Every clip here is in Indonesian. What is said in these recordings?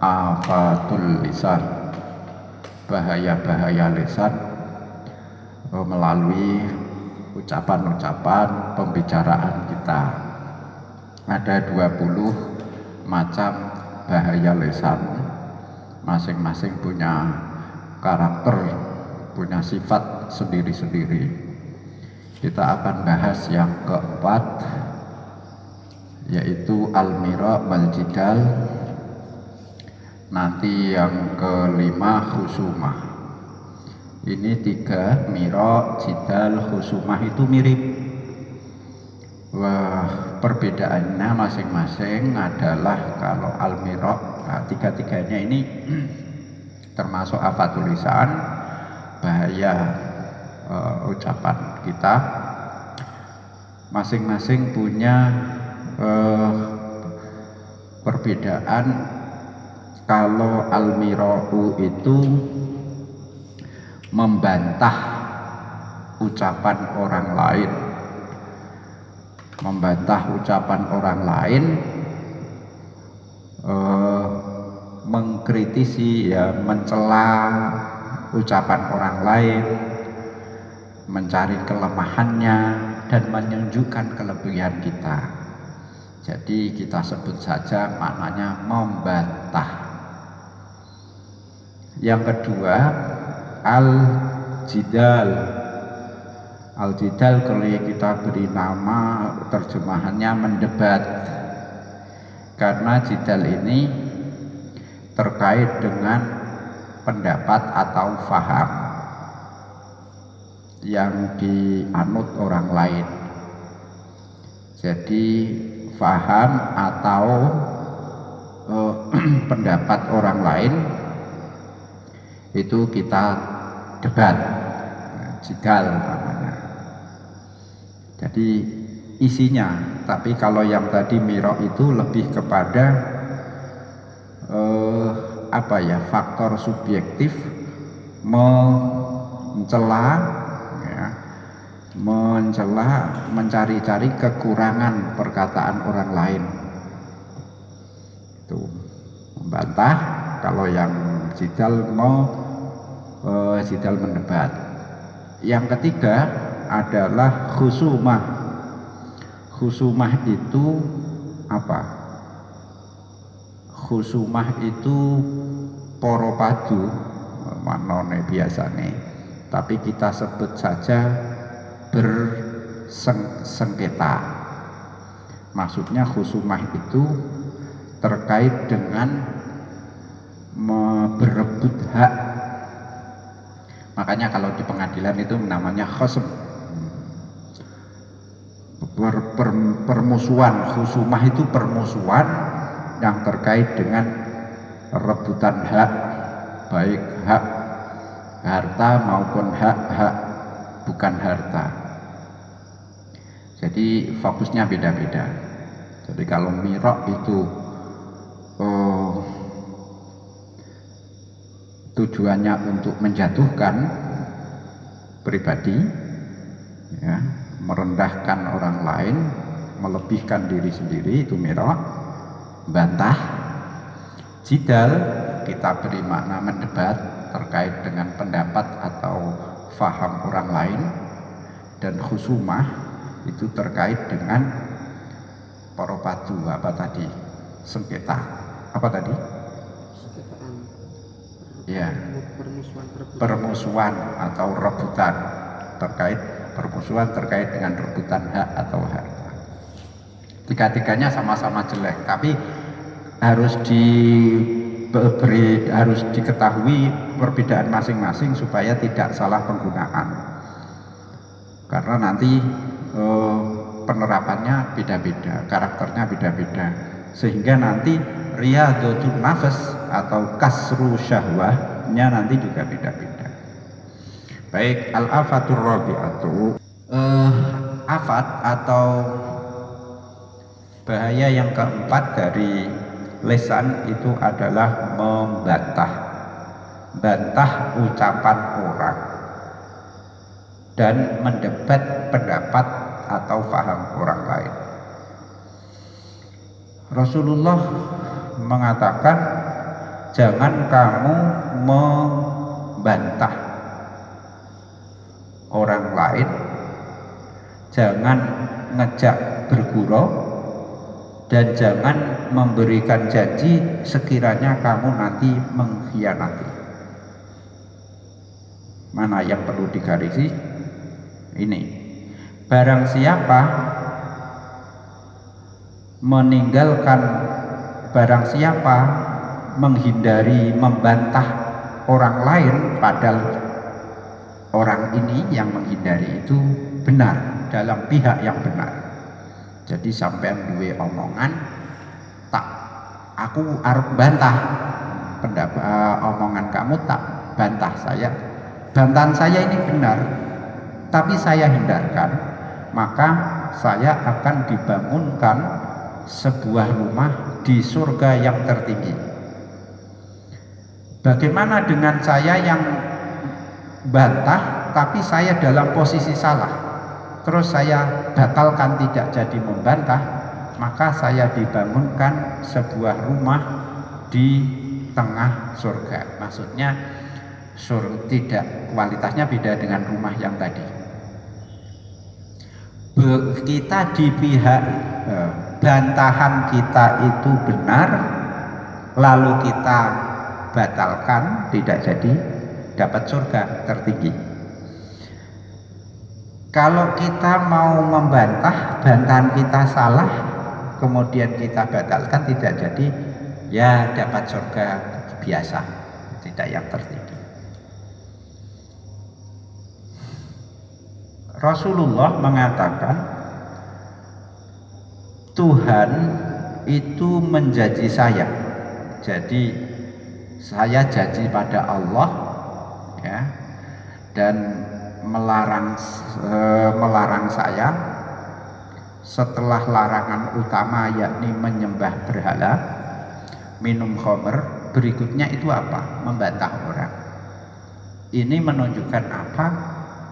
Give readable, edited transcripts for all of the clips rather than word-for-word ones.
Afatul lisan, bahaya-bahaya lisan melalui ucapan-ucapan pembicaraan kita. Ada 20 macam bahaya lisan, masing-masing punya karakter, punya sifat sendiri-sendiri. Kita akan bahas yang keempat, yaitu al-mira wal jidal. Nanti yang kelima khusumah. Ini 3, mira, jidal, khusumah itu mirip. Wah, perbedaannya masing-masing adalah kalau al-mira, nah, tiga-tiganya ini termasuk afatul lisan, bahaya ucapan kita. Masing-masing punya perbedaan. Kalau al-mira'u itu membantah ucapan orang lain, mengkritisi, ya, mencela ucapan orang lain, mencari kelemahannya dan menunjukkan kelebihan kita. Jadi kita sebut saja maknanya membantah. Yang kedua, al-jidal. Al-jidal kalau kita beri nama, terjemahannya mendebat. Karena jidal ini terkait dengan pendapat atau faham yang dianut orang lain. Jadi faham atau pendapat orang lain itu kita debat, jidal namanya. Jadi isinya, tapi kalau yang tadi mira itu lebih kepada faktor subjektif, mencela, ya, mencari-cari kekurangan perkataan orang lain. Itu membantah. Kalau yang jidal jidal mendebat. Yang ketiga adalah khusumah. Khusumah itu apa? Khusumah itu poro padu manone biasane, tapi kita sebut saja bersengketa. Maksudnya khusumah itu terkait dengan berebut hak. Makanya kalau di pengadilan itu namanya khusum. Permusuhan, khusumah itu permusuhan yang terkait dengan rebutan hak, baik hak harta maupun hak bukan harta. Jadi fokusnya beda-beda. Jadi kalau mira itu tujuannya untuk menjatuhkan pribadi, ya, merendahkan orang lain, melebihkan diri sendiri, itu mira. Bantah. Jidal kita beri makna mendebat terkait dengan pendapat atau faham orang lain. Dan khusumah itu terkait dengan paropadu, apa tadi? Sengketa. Apa tadi? Ya, permusuhan atau rebutan, terkait dengan rebutan hak atau harta. Tiga-tiganya sama-sama jelek, tapi harus diketahui perbedaan masing-masing supaya tidak salah penggunaan. Karena nanti penerapannya beda-beda, karakternya beda-beda, sehingga nanti riyadhatun nafas atau kasru syahwahnya nanti juga beda-beda. Baik, al-afatur rabi'atu, afat atau bahaya yang keempat dari lisan itu adalah bantah ucapan orang dan mendebat pendapat atau faham orang lain. Rasulullah mengatakan jangan kamu membantah orang lain, jangan ngejak bergurau, dan jangan memberikan janji sekiranya kamu nanti mengkhianati. Mana yang perlu digarisi? Ini, barang siapa meninggalkan, barang siapa menghindari membantah orang lain, padahal orang ini yang menghindari itu benar, dalam pihak yang benar. Jadi sampean duwe omongan, tak aku arep bantah pendapat omongan kamu, tak bantah saya, bantahan saya ini benar, tapi saya hindarkan, maka saya akan dibangunkan sebuah rumah di surga yang tertinggi. Bagaimana dengan saya yang bantah tapi saya dalam posisi salah, terus saya batalkan tidak jadi membantah, maka saya dibangunkan sebuah rumah di tengah surga. Maksudnya tidak, kualitasnya beda dengan rumah yang tadi. Kita di pihak bantahan kita itu benar, lalu kita batalkan, tidak jadi, dapat surga tertinggi. Kalau kita mau membantah, bantahan kita salah, kemudian kita batalkan, tidak jadi, ya dapat surga biasa, tidak yang tertinggi. Rasulullah mengatakan Tuhan itu menjanji saya, jadi saya janji pada Allah, ya, dan melarang saya setelah larangan utama yakni menyembah berhala, minum khamr, berikutnya itu apa? Membantah orang. Ini menunjukkan apa?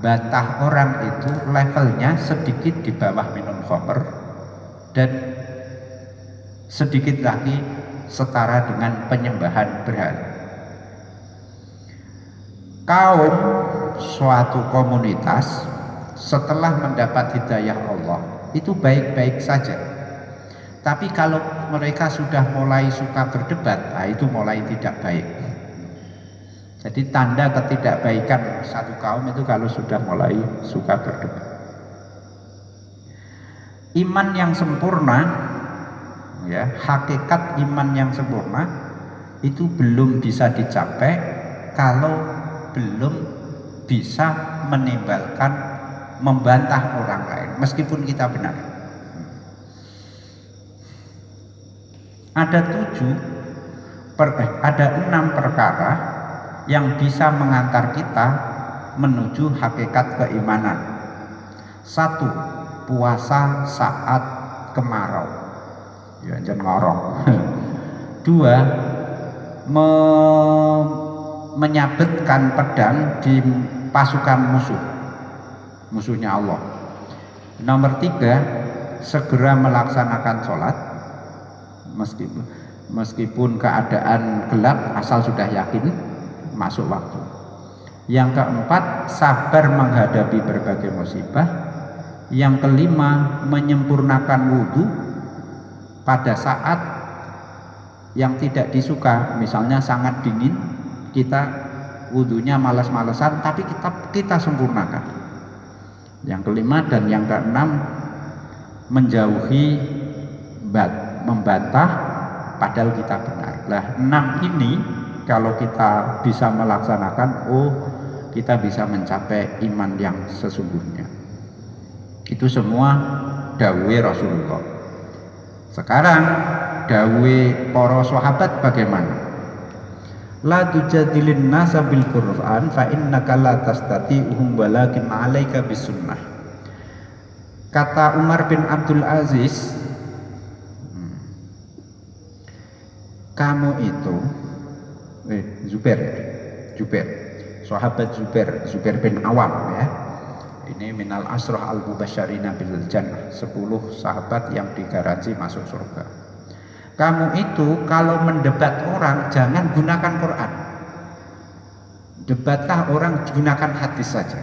Bantah orang itu levelnya sedikit di bawah minum khamr dan sedikit lagi setara dengan penyembahan berhala. Kaum suatu komunitas setelah mendapat hidayah Allah itu baik-baik saja, tapi kalau mereka sudah mulai suka berdebat, nah itu mulai tidak baik. Jadi tanda ketidakbaikan satu kaum itu kalau sudah mulai suka berdebat. Iman yang sempurna, ya, hakikat iman yang sempurna itu belum bisa dicapai kalau belum bisa menimbulkan membantah orang lain meskipun kita benar. Ada 6 perkara yang bisa mengantar kita menuju hakikat keimanan. 1. Puasa saat kemarau, ya jangan ngorong. 2. Menyabetkan pedang di pasukan musuhnya Allah. Nomor 3, segera melaksanakan sholat meskipun keadaan gelap, asal sudah yakin masuk waktu. Yang keempat, sabar menghadapi berbagai musibah. Yang kelima, menyempurnakan wudhu pada saat yang tidak disuka, misalnya sangat dingin, kita wudhunya malas-malesan, tapi kita sempurnakan. Yang kelima dan yang keenam, menjauhi membantah padahal kita benar. Nah, 6 ini kalau kita bisa melaksanakan, kita bisa mencapai iman yang sesungguhnya. Itu semua dawuhe Rasulullah. Sekarang dawuhe para sahabat bagaimana? La tujadilin nasa bil Qur'an fa innaka la tastati'uhum walakin 'alaika bisunnah. Kata Umar bin Abdul Aziz, kamu itu Zubair, sahabat Zubair bin Awam, ya. Ini minal asrah al-mubasysyirina bil jannah, 10 sahabat yang digaransi masuk surga. Kamu itu kalau mendebat orang jangan gunakan Quran. Debatlah orang, gunakan hadis saja.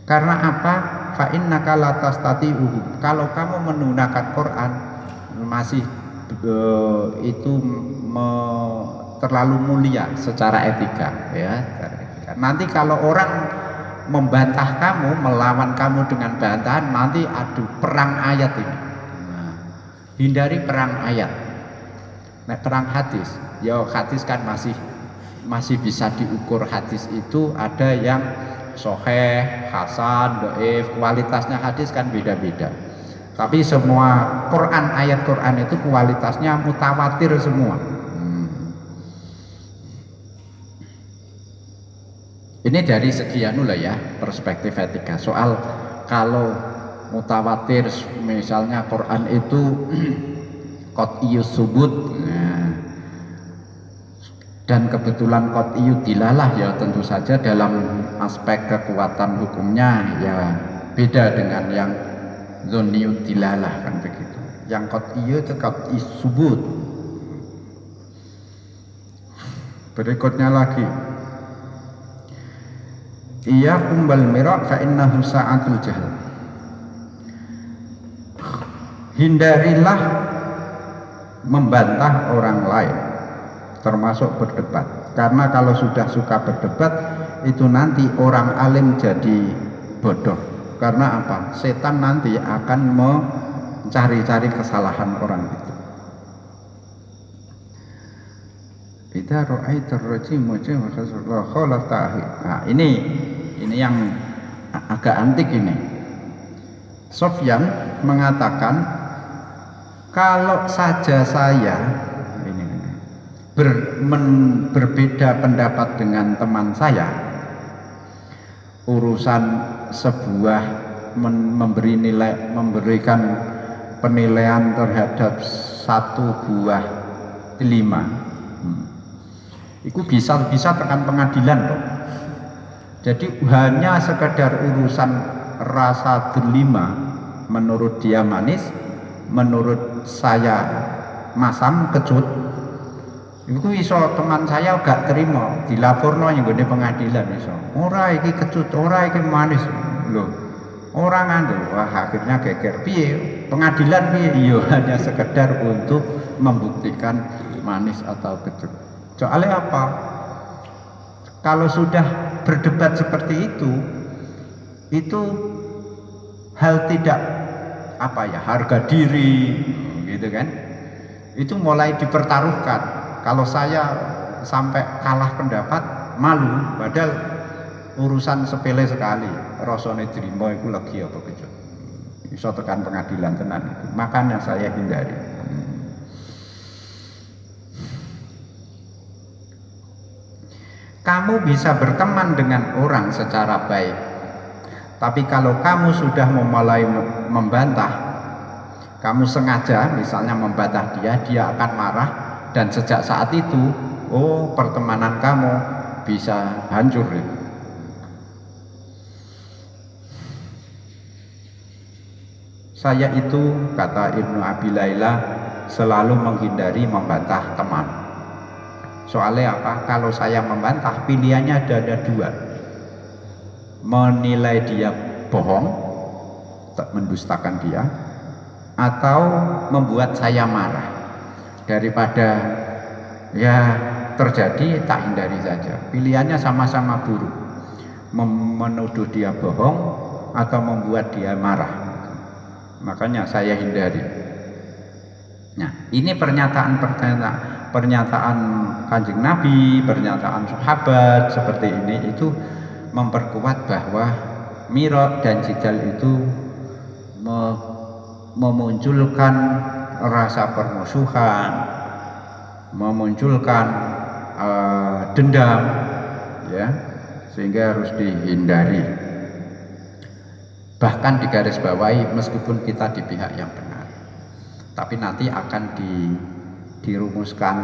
Karena apa? Fa innaka la tastati'uhu. Kalau kamu menggunakan Quran masih itu terlalu mulia secara etika, ya. Nanti kalau orang membantah kamu, melawan kamu dengan bantahan, nanti adu perang ayat ini. Nah, hindari perang ayat. Nah, perang hadis, ya hadis kan masih bisa diukur. Hadis itu ada yang sahih, hasan, dhaif, kualitasnya hadis kan beda-beda. Tapi semua Quran, ayat Quran itu kualitasnya mutawatir semua. Ini dari segi ya, perspektif etika. Soal kalau mutawatir, misalnya Quran itu qat'iyus subut, dan kebetulan qat'iyud dilalah, ya tentu saja dalam aspek kekuatan hukumnya ya beda dengan yang dzanniyud dilalah, kan begitu. Yang qat'iyud itu qat'iyus subut. Berikutnya lagi, iyyakum wal mira' fa innahu sa'atul jahl. Hindarilah membantah orang lain, termasuk berdebat. Karena kalau sudah suka berdebat itu nanti orang alim jadi bodoh. Karena apa? Setan nanti akan mencari-cari kesalahan orang itu. Idza ra'aitar rajimu nah, ini yang agak antik ini. Sofyan mengatakan, kalau saja saya berbeda pendapat dengan teman saya, urusan sebuah memberikan penilaian terhadap satu buah delima, itu bisa tekan pengadilan loh. Jadi hanya sekedar urusan rasa delima, menurut dia manis, menurut saya masam kecut, itu iso teman saya gak terima, dilaporno yang gede pengadilan iso. Ora iki kecut, ora iki manis loh. Orang ngandel, wah akhirnya geger. Piye? Pengadilan piye? Iya, hanya sekedar untuk membuktikan manis atau kecut. Soalnya apa? Kalau sudah berdebat seperti itu hal tidak harga diri, gitu kan? Itu mulai dipertaruhkan. Kalau saya sampai kalah pendapat, malu, padahal urusan sepele sekali. Rasane drimo iku legi apa kecut. Iso tekan pengadilan tenan itu. Makanya saya hindari. Kamu bisa berteman dengan orang secara baik, tapi kalau kamu sudah mulai membantah, kamu sengaja misalnya membantah dia akan marah, dan sejak saat itu, pertemanan kamu bisa hancur. Saya itu, kata Ibnu Abi Layla, selalu menghindari membantah teman. Soalnya apa? Kalau saya membantah, pilihannya ada dua. Menilai dia bohong, mendustakan dia, atau membuat saya marah. Daripada ya terjadi, tak hindari saja. Pilihannya sama-sama buruk. Menuduh dia bohong atau membuat dia marah. Makanya saya hindari. Nah, ini pernyataan Kanjeng Nabi, pernyataan sahabat seperti ini, itu memperkuat bahwa mira dan jidal itu memunculkan rasa permusuhan, memunculkan dendam, ya, sehingga harus dihindari. Bahkan digarisbawahi, meskipun kita di pihak yang benar, tapi nanti akan dirumuskan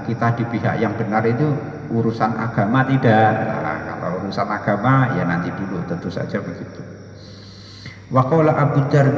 kita di pihak yang benar itu urusan agama tidak. Nah, kalau urusan agama ya nanti dulu, tentu saja begitu. Wa qala Abu Darda